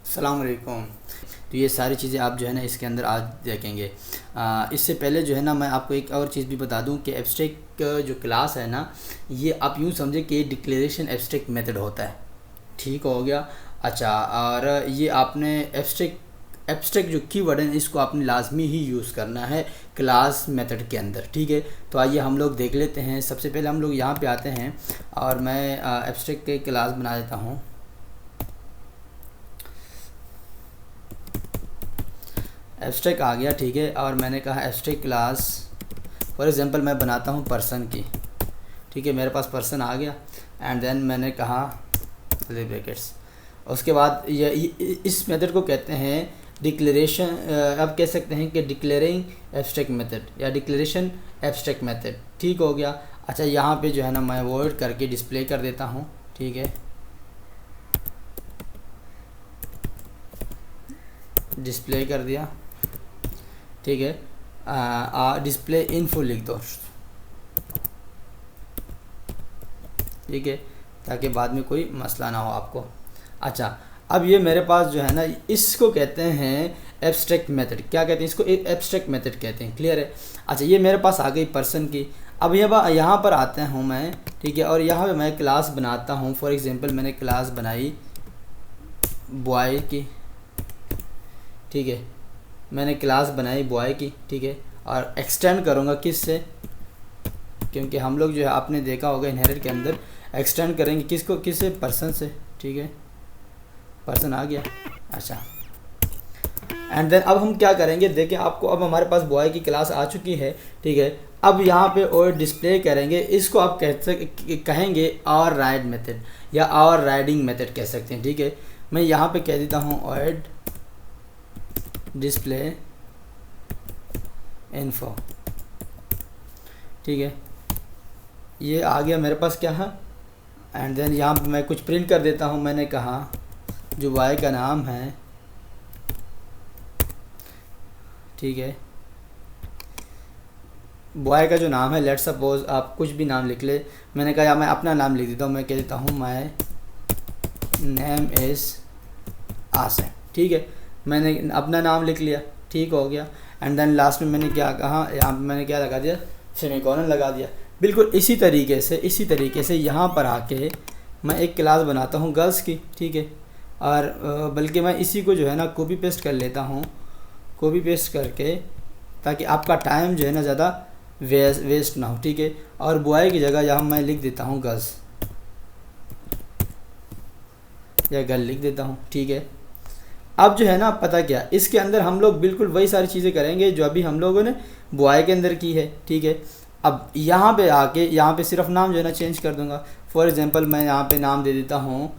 अस्सलाम वालेकुम। तो ये सारी चीज़ें आप जो है ना इसके अंदर आज देखेंगे। इससे पहले जो है ना मैं आपको एक और चीज़ भी बता दूं कि एब्स्ट्रैक्ट जो क्लास है ना, ये आप यूँ समझे कि डिक्लेरेशन एब्स्ट्रैक्ट मेथड होता है। ठीक हो गया। अच्छा, और ये आपने एब्स्ट्रैक्ट जो कीवर्ड है इसको आपने लाजमी ही यूज़ करना है क्लास मेथड के अंदर। ठीक है, तो आइए हम लोग देख लेते हैं। सबसे पहले हम लोग यहाँ पे आते हैं और मैं एब्स्ट्रैक्ट के क्लास बना देता हूँ। एब्स्ट्रैक्ट आ गया, ठीक है। और मैंने कहा एब्स्ट्रैक्ट क्लास फॉर एग्जांपल मैं बनाता हूँ पर्सन की। ठीक है, मेरे पास पर्सन आ गया एंड देन मैंने कहा कर्ली ब्रैकेट्स। उसके बाद ये इस मेथड को कहते हैं डिक्लेरेशन। अब कह सकते हैं कि डिक्लेयरिंग एब्स्ट्रैक्ट मेथड या डिक्लेरेशन एब्स्ट्रैक्ट मेथड। ठीक हो गया। अच्छा, यहाँ पे जो है ना मैं वर्ड करके डिस्प्ले कर देता हूँ। ठीक है, डिस्प्ले कर दिया। ठीक है, डिस्प्ले इन्फो लिख दो। ठीक है, ताकि बाद में कोई मसला ना हो आपको। अच्छा, अब ये मेरे पास जो है ना इसको कहते हैं एब्स्ट्रैक्ट मेथड। क्या कहते हैं इसको? एब्स्ट्रैक्ट मेथड कहते हैं। क्लियर है? अच्छा, ये मेरे पास आ गई पर्सन की। अब यहाँ पर आता हूँ मैं। ठीक है, और यहाँ पे मैं क्लास बनाता हूँ। फॉर एग्जांपल मैंने क्लास बनाई बॉय की। ठीक है, मैंने क्लास बनाई बॉय की। ठीक है, और एक्सटेंड करूँगा किस से? क्योंकि हम लोग जो है आपने देखा होगा इनहेरिट के अंदर एक्सटेंड करेंगे किसको? किससे? पर्सन से। ठीक है, पर्सन आ गया। अच्छा, एंड देन अब हम क्या करेंगे देखें आपको। अब हमारे पास बॉय की क्लास आ चुकी है। ठीक है, अब यहाँ पे और डिस्प्ले करेंगे। इसको आप कहेंगे और राइड मेथड या और राइडिंग मेथड कह सकते हैं। ठीक है, मैं यहाँ पे कह देता हूँ और डिस्प्ले इन्फो। ठीक है, ये आ गया मेरे पास क्या है। एंड देन यहाँ पे मैं कुछ प्रिंट कर देता हूँ। मैंने कहा जो वाई का नाम है, ठीक है, बॉय का जो नाम है, लेट सपोज आप कुछ भी नाम लिख ले। मैंने कहा या मैं अपना नाम लिख देता हूँ। मैं कह देता हूँ माय नेम इज़ आसिम। ठीक है, मैंने अपना नाम लिख लिया। ठीक हो गया। एंड देन लास्ट में मैंने क्या कहा, यहाँ पे मैंने क्या लगा दिया? सेमीकोलन लगा दिया। बिल्कुल इसी तरीके से यहाँ पर आके मैं एक क्लास बनाता हूँ गर्ल्स की। ठीक है, और बल्कि मैं इसी को जो है ना कॉपी पेस्ट कर लेता हूँ, कॉपी पेस्ट करके, ताकि आपका टाइम जो है ना ज़्यादा वेस्ट ना हो। ठीक है, और बॉय की जगह यहाँ मैं लिख देता हूँ गर्ल्स या गर्ल लिख देता हूँ। ठीक है, अब जो है ना पता क्या, इसके अंदर हम लोग बिल्कुल वही सारी चीज़ें करेंगे जो अभी हम लोगों ने बॉय के अंदर की है। ठीक है, अब यहाँ पे आके यहाँ पे सिर्फ नाम जो है ना चेंज कर दूँगा। फॉर एग्जांपल मैं यहाँ पे नाम दे देता हूँ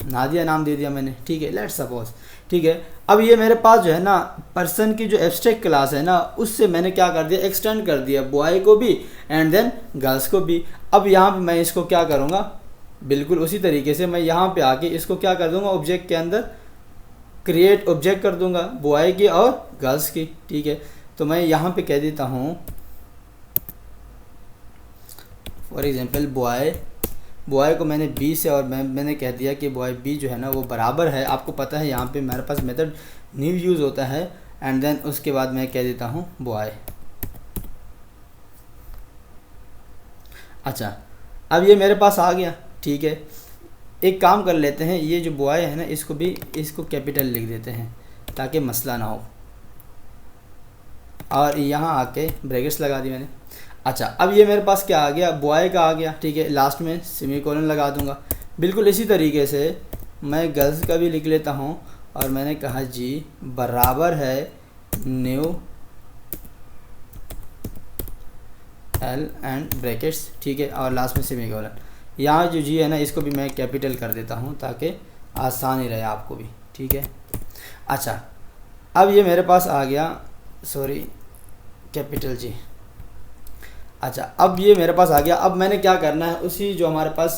नादिया नाम दे दिया मैंने। ठीक है, लेट्स सपोज। ठीक है, अब ये मेरे पास जो है ना पर्सन की जो एब्स्ट्रैक्ट क्लास है ना, उससे मैंने क्या कर दिया? एक्सटेंड कर दिया बॉय को भी एंड देन गर्ल्स को भी। अब यहाँ पे मैं इसको क्या करूँगा? बिल्कुल उसी तरीके से मैं यहाँ पे आके इसको क्या कर दूँगा? ऑब्जेक्ट के अंदर क्रिएट ऑब्जेक्ट कर दूँगा बॉय की और गर्ल्स की। ठीक है, तो मैं यहाँ पे कह देता हूँ फॉर एग्जांपल बॉय को मैंने बी से, और मैंने कह दिया कि बॉय बी जो है ना वो बराबर है। आपको पता है यहाँ पे मेरे पास मेथड न्यू यूज़ होता है। एंड देन उसके बाद मैं कह देता हूँ बॉय। अच्छा, अब ये मेरे पास आ गया। ठीक है, एक काम कर लेते हैं, ये जो बॉय है ना इसको कैपिटल लिख देते हैं ताकि मसला ना हो, और यहाँ आके ब्रैकेट्स लगा दी मैंने। अच्छा, अब ये मेरे पास क्या आ गया? बॉय का आ गया। ठीक है, लास्ट में सेमीकोलन लगा दूंगा। बिल्कुल इसी तरीके से मैं गर्ल्स का भी लिख लेता हूँ, और मैंने कहा जी बराबर है न्यू एल एंड ब्रैकेट्स। ठीक है, और लास्ट में सेमीकोलन। यहाँ जो जी है ना इसको भी मैं कैपिटल कर देता हूँ ताकि आसानी रहे आपको भी। ठीक है, अच्छा, अब ये मेरे पास आ गया, सॉरी कैपिटल जी। अच्छा, अब ये मेरे पास आ गया। अब मैंने क्या करना है, उसी जो हमारे पास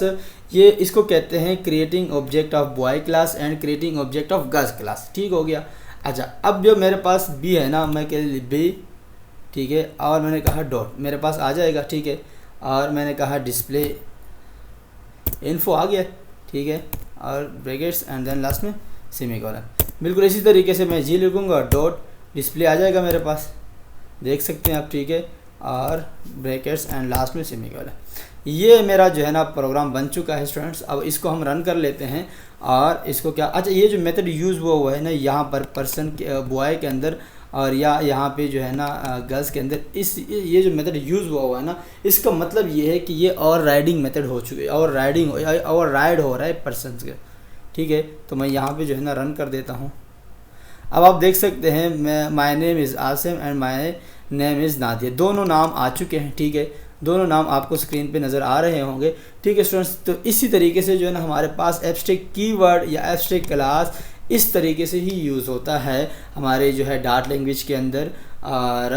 ये इसको कहते हैं creating object of boy class and creating object of girls class. ठीक हो गया। अच्छा, अब जो मेरे पास बी है ना, मैं कह बी। ठीक है, और मैंने कहा डॉट मेरे पास आ जाएगा। ठीक है, और मैंने कहा डिस्प्ले इन्फो आ गया, ठीक है, और ब्रैकेट्स एंड देन लास्ट में सेमीकोलन। बिल्कुल इसी तरीके से मैं जी लिखूँगा, डॉट डिस्प्ले आ जाएगा मेरे पास, देख सकते हैं आप, ठीक है, और ब्रैकेट्स एंड लास्ट में सेमीकोलन। ये मेरा जो है ना प्रोग्राम बन चुका है स्टूडेंट्स। अब इसको हम रन कर लेते हैं और इसको क्या, अच्छा ये जो मेथड यूज़ हुआ है ना यहाँ पर पर्सन के बॉय के अंदर और या यहाँ पे जो है ना गर्ल्स के अंदर, ये जो मेथड यूज़ हुआ है ना, इसका मतलब ये है कि ये और राइडिंग मेथड हो चुकी है, और राइड हो रहा है पर्सन के, ठीक है। तो मैं यहाँ पे जो है ना रन कर देता हूँ। अब आप देख सकते हैं मैं my name is Asim and my name is Nadia, दोनों नाम आ चुके हैं, ठीक है, दोनों नाम आपको स्क्रीन पे नज़र आ रहे होंगे, ठीक है स्टूडेंट्स। तो इसी तरीके से जो है ना हमारे पास एब्स्ट्रैक्ट कीवर्ड या एब्स्ट्रैक्ट क्लास इस तरीके से ही यूज़ होता है हमारे जो है डार्ट लैंग्वेज के अंदर। और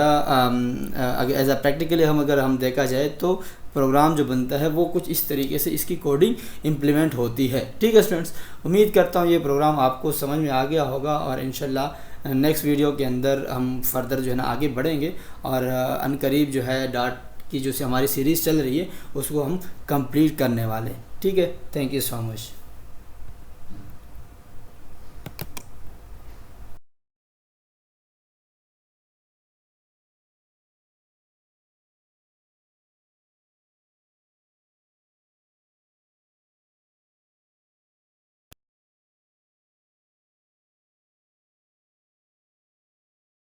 एज अ प्रैक्टिकली अगर हम देखा जाए तो प्रोग्राम जो बनता है वो कुछ इस तरीके से इसकी कोडिंग इम्प्लीमेंट होती है, ठीक है स्टूडेंट्स। उम्मीद करता हूँ ये प्रोग्राम आपको समझ में आ गया होगा और इंशाल्लाह नेक्स्ट वीडियो के अंदर हम फर्दर जो है ना आगे बढ़ेंगे और अनकरीब जो है डार्ट की जो हमारी सीरीज़ चल रही है उसको हम कंप्लीट करने वाले, ठीक है। Thank you so much.